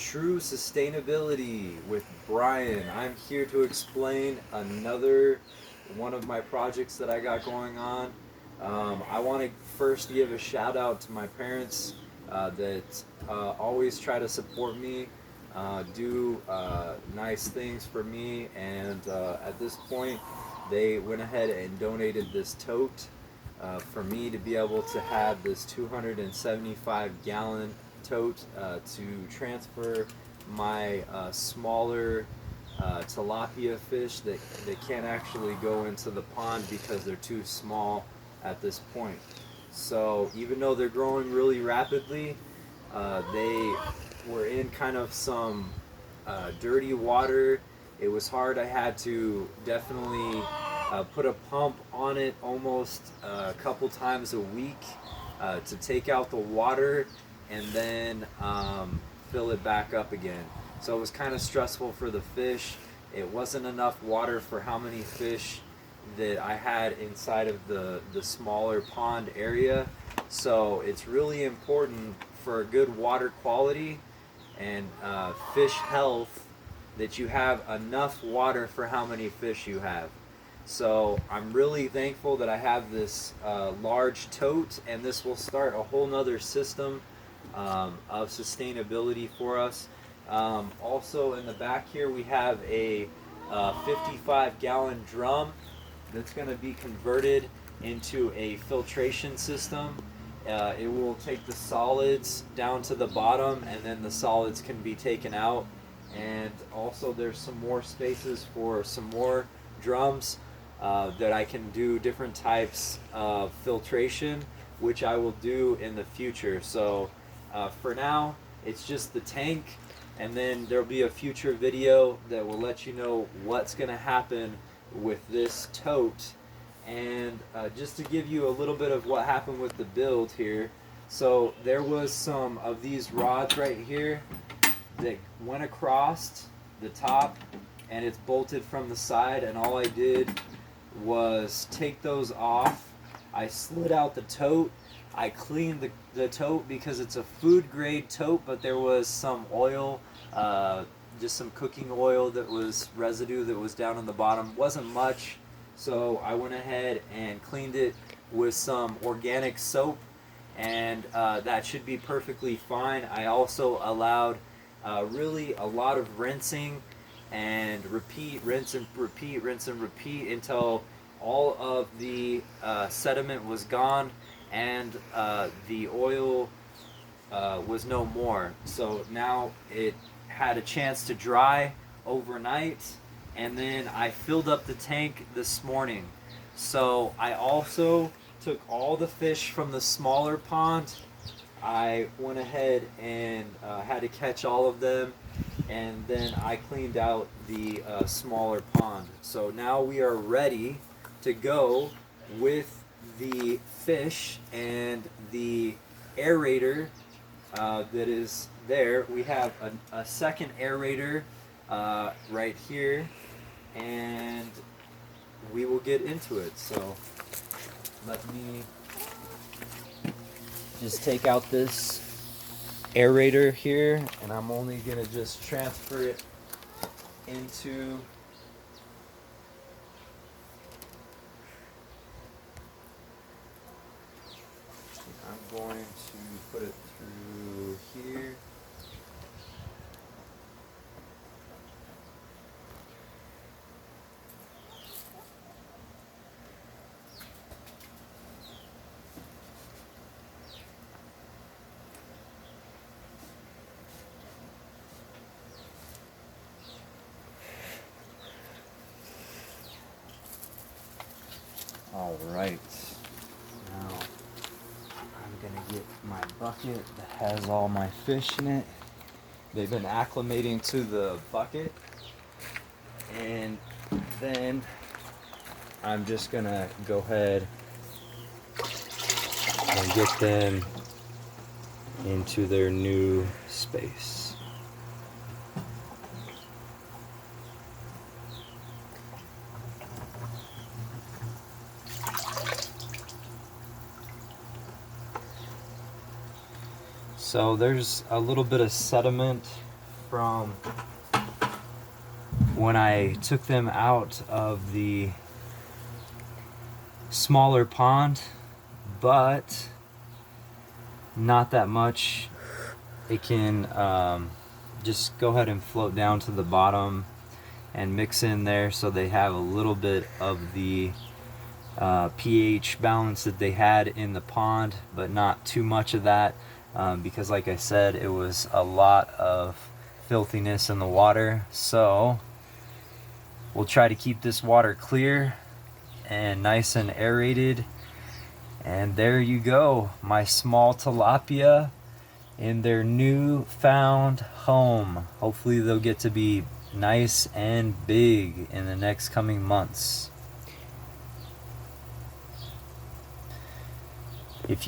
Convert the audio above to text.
True Sustainability with Brian. I'm here to explain another one of my projects that I got going on. I want to first give a shout out to my parents that always try to support me, do nice things for me, and at this point, they went ahead and donated this tote for me to be able to have this 275-gallon tote to transfer my smaller tilapia fish that can't actually go into the pond because they're too small at this point. So even though they're growing really rapidly, they were in kind of some dirty water. It was hard. I had to definitely put a pump on it almost a couple times a week to take out the water and then fill it back up again. So it was kind of stressful for the fish. It wasn't enough water for how many fish that I had inside of the smaller pond area. So it's really important for good water quality and fish health that you have enough water for how many fish you have. So I'm really thankful that I have this large tote, and this will start a whole nother system of sustainability for us. Also in the back here we have a 55-gallon drum that's going to be converted into a filtration system. It will take the solids down to the bottom, and then the solids can be taken out. And also there's some more spaces for some more drums that I can do different types of filtration, which I will do in the future. So for now, it's just the tank, and then there'll be a future video that will let you know what's going to happen with this tote. And just to give you a little bit of what happened with the build here, so there was some of these rods right here that went across the top, and it's bolted from the side, and all I did was take those off. I slid out the tote. I cleaned the tote because it's a food grade tote, but there was some oil, just some cooking oil that was residue that was down on the bottom. Wasn't much, so I went ahead and cleaned it with some organic soap, and that should be perfectly fine. I also allowed really a lot of rinsing and repeat, rinse and repeat, rinse and repeat until all of the sediment was gone and the oil was no more. So now it had a chance to dry overnight, and then I filled up the tank this morning. So I also took all the fish from the smaller pond. I went ahead and had to catch all of them, and then I cleaned out the smaller pond. So now we are ready to go with the fish and the aerator that is there. We have a second aerator right here, and we will get into it. So let me just take out this aerator here, and I'm only gonna just transfer it into I'm going to put it through here. All right, now I'm gonna get my bucket that has all my fish in it. They've been acclimating to the bucket, and then I'm just gonna go ahead and get them into their new space. So there's a little bit of sediment from when I took them out of the smaller pond, but not that much. It can just go ahead and float down to the bottom and mix in there, so they have a little bit of the pH balance that they had in the pond, but not too much of that, because like I said, it was a lot of filthiness in the water. So we'll try to keep this water clear and nice and aerated. And there you go, my small tilapia in their new found home. Hopefully they'll get to be nice and big in the next coming months.